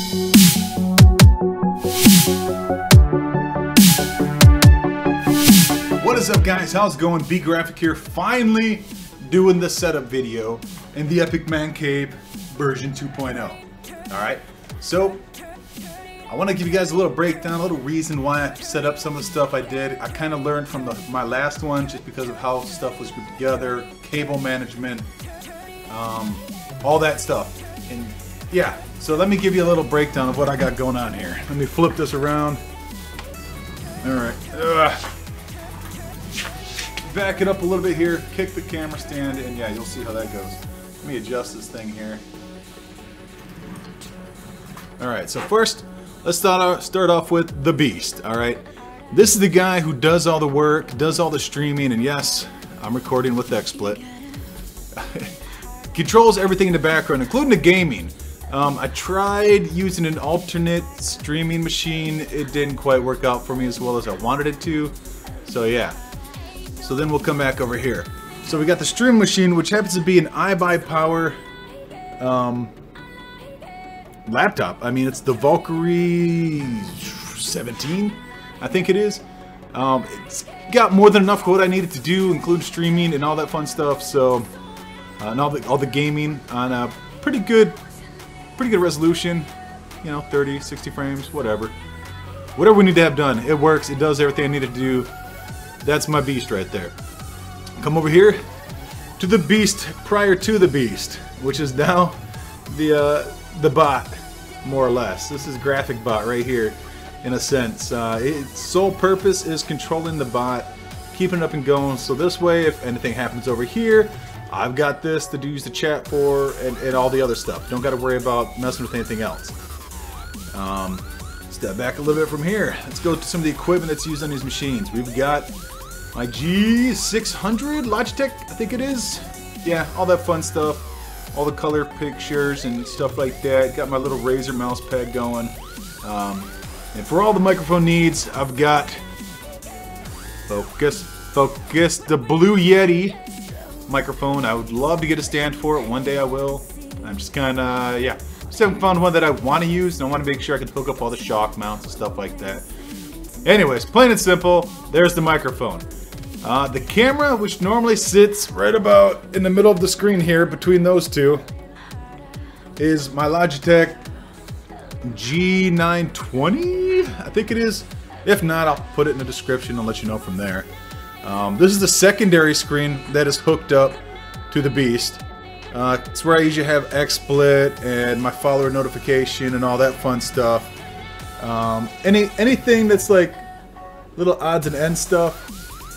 What is up, guys? How's it going? Bgrafix here, finally doing the setup video in the Epic Man Cave version 2.0. Alright, so I want to give you guys a little breakdown, a little reason why I set up some of the stuff I did. I kind of learned from my last one just because of how stuff was grouped together, cable management, all that stuff. And yeah, so let me give you a little breakdown of what I got going on here. Let me flip this around. Alright. Back it up a little bit here, kick the camera stand, and yeah, you'll see how that goes. Let me adjust this thing here. Alright, so first, let's start off with the Beast, alright? This is the guy who does all the work, does all the streaming, and yes, I'm recording with XSplit. Controls everything in the background, including the gaming. I tried using an alternate streaming machine. It didn't quite work out for me as well as I wanted it to. So yeah. So then we'll come back over here. So we got the stream machine, which happens to be an iBuyPower laptop. I mean, it's the Valkyrie 17, I think it is. It's got more than enough what I needed to do, including streaming and all that fun stuff. So, and all the gaming on a pretty good resolution. You know, 30, 60 frames, whatever. Whatever we need to have done, it works. It does everything I needed to do. That's my Beast right there. Come over here to the Beast prior to the Beast, which is now the bot, more or less. This is Graphic Bot right here, in a sense. Its sole purpose is controlling the bot, keeping it up and going. So this way, if anything happens over here, I've got this to use the chat for and all the other stuff. Don't got to worry about messing with anything else. Step back a little bit from here. Let's go to some of the equipment that's used on these machines. We've got my G600 Logitech, I think it is. Yeah, all that fun stuff. All the color pictures and stuff like that. Got my little Razer mouse pad going. And for all the microphone needs, I've got Focus, the Blue Yeti microphone. I would love to get a stand for it. One day I will. I'm just kind of, yeah. Just haven't found one that I want to use, and I want to make sure I can hook up all the shock mounts and stuff like that. Anyways, plain and simple, there's the microphone. The camera, which normally sits right about in the middle of the screen here, between those two, is my Logitech G920, I think it is. If not, I'll put it in the description and let you know from there. This is the secondary screen that is hooked up to the Beast. It's where I usually have XSplit and my follower notification and all that fun stuff. Anything that's like little odds and ends stuff,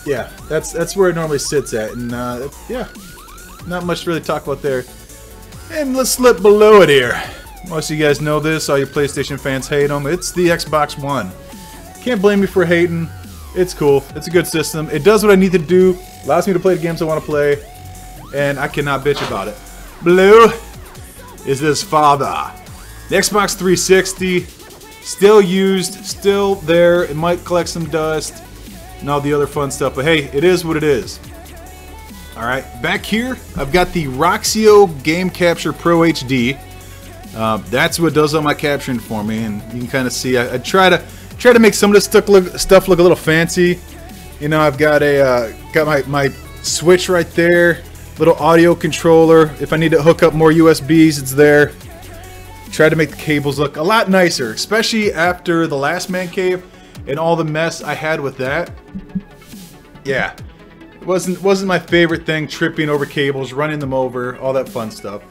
yeah, that's where it normally sits at. And yeah, not much to really talk about there. And let's slip below it here. Most of you guys know this. All you PlayStation fans hate them. It's the Xbox One. Can't blame me for hating. It's cool. It's a good system. It does what I need to do. Allows me to play the games I want to play. And I cannot bitch about it. Blue is his father. The Xbox 360, still used, still there. It might collect some dust and all the other fun stuff, but hey, it is what it is. Alright, back here, I've got the Roxio Game Capture Pro HD. That's what does all my capturing for me, and you can kind of see, I try to make some of this stuff look a little fancy. You know, I've got my switch right there. Little audio controller. If I need to hook up more USBs, it's there. Try to make the cables look a lot nicer, especially after the last man cave and all the mess I had with that. Yeah, it wasn't my favorite thing, tripping over cables, running them over, all that fun stuff.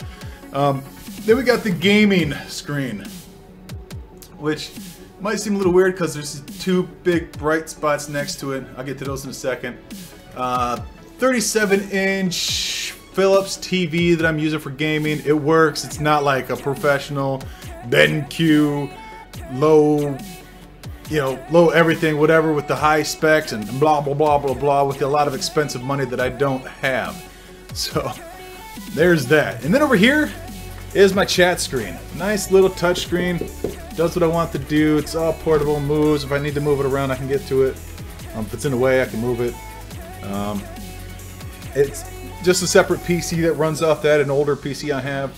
Then we got the gaming screen, which might seem a little weird because there's two big bright spots next to it. I'll get to those in a second. 37-inch Philips TV that I'm using for gaming. It works. It's not like a professional BenQ, low, low everything, whatever, with the high specs and blah, blah, blah, blah, blah, with a lot of expensive money that I don't have. So, there's that. And then over here is my chat screen. Nice little touch screen. Does what I want to do. It's all portable, moves. If I need to move it around, I can get to it. If it's in the way, I can move it. It's just a separate PC that runs off that, an older PC I have.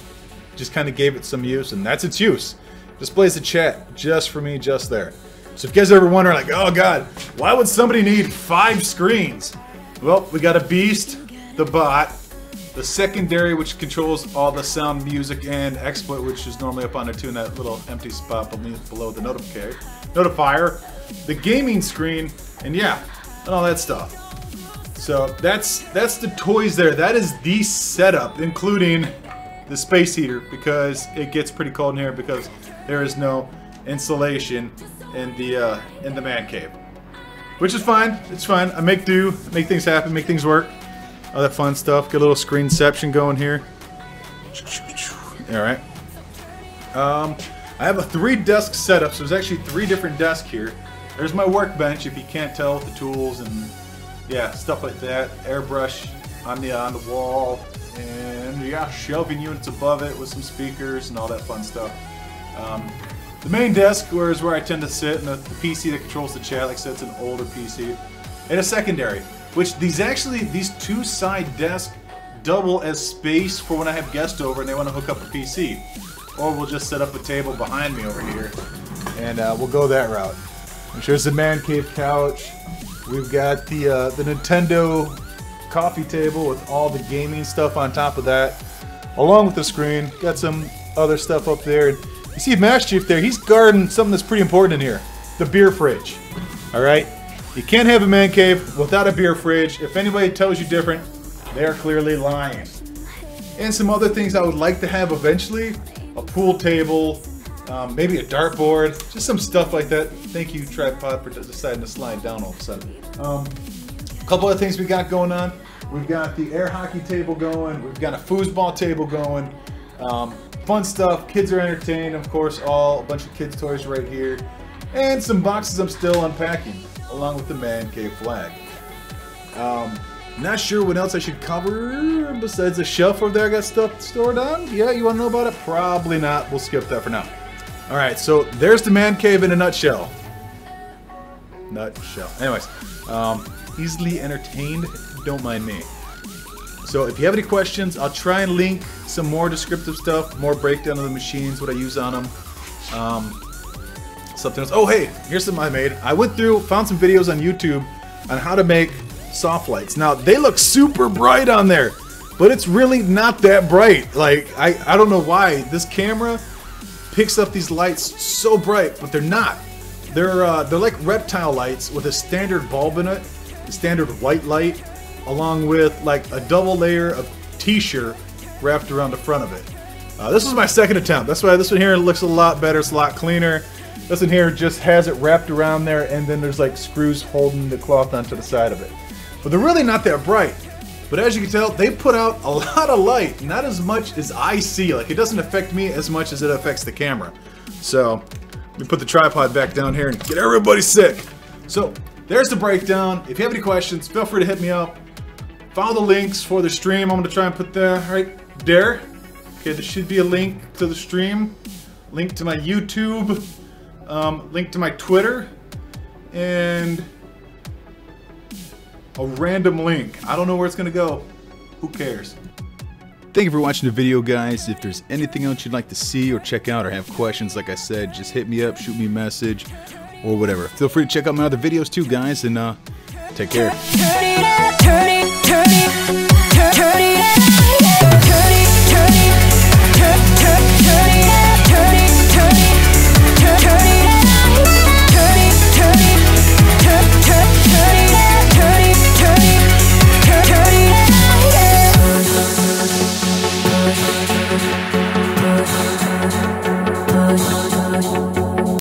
Just kind of gave it some use, and that's its use. Displays the chat just for me, just there. So if you guys ever wonder, like, oh god, why would somebody need 5 screens? Well, we got a beast, the bot, the secondary, which controls all the sound, music, and exploit, which is normally up on there too in that little empty spot below the notifier, the gaming screen, and yeah, and all that stuff. So that's the toys there. That is the setup, including the space heater, because it gets pretty cold in here because there is no insulation in the man cave, which is fine. It's fine. I make do, make things happen, make things work. All that fun stuff. Get a little screenception going here. All right. I have a 3-desk setup, so there's actually 3 different desks here. There's my workbench, if you can't tell, with the tools and yeah, stuff like that. Airbrush on the wall, and yeah, shelving units above it with some speakers and all that fun stuff. The main desk is where I tend to sit, and the PC that controls the chat. Like I said, it's an older PC, and a secondary. Which these 2 side desks double as space for when I have guests over and they want to hook up a PC. Or we'll just set up a table behind me over here and we'll go that route. Which there's the man cave couch. We've got the Nintendo coffee table with all the gaming stuff on top of that. Along with the screen. Got some other stuff up there. And you see Mash Chief there, he's guarding something that's pretty important in here. The beer fridge. Alright? You can't have a man cave without a beer fridge. If anybody tells you different, they're clearly lying. And some other things I would like to have eventually. A pool table, maybe a dartboard, just some stuff like that. Thank you, tripod, for deciding to slide down all of a sudden. A couple other things we got going on. We've got the air hockey table going. We've got a foosball table going. Fun stuff. Kids are entertained, of course. A bunch of kids' toys right here. And some boxes I'm still unpacking, along with the man cave flag. Not sure what else I should cover besides the shelf over there I got stuff stored on. Yeah, you want to know about it? Probably not. We'll skip that for now. Alright, so there's the man cave in a nutshell. Anyways, easily entertained, don't mind me. So if you have any questions, I'll try and link some more descriptive stuff, more breakdown of the machines, what I use on them. Something else. Oh hey, here's something I made. I went through, found some videos on YouTube on how to make soft lights. Now they look super bright on there, but it's really not that bright. Like I don't know why this camera picks up these lights so bright, but they're not. They're like reptile lights with a standard bulb in it, a standard white light, along with like a double layer of t-shirt wrapped around the front of it. This was my second attempt. That's why this one here looks a lot better. It's a lot cleaner. This one here just has it wrapped around there, and then there's like screws holding the cloth onto the side of it. But they're really not that bright. But as you can tell, they put out a lot of light, not as much as I see. Like, it doesn't affect me as much as it affects the camera. So, let me put the tripod back down here and get everybody sick. So, there's the breakdown. If you have any questions, feel free to hit me up. Follow the links for the stream. I'm going to try and put that right there. Okay, there should be a link to the stream, link to my YouTube, link to my Twitter, and a random link. I don't know where it's gonna go. Who cares? Thank you for watching the video, guys. If there's anything else you'd like to see or check out or have questions, like I said, just hit me up, shoot me a message, or whatever. Feel free to check out my other videos too, guys, and take care.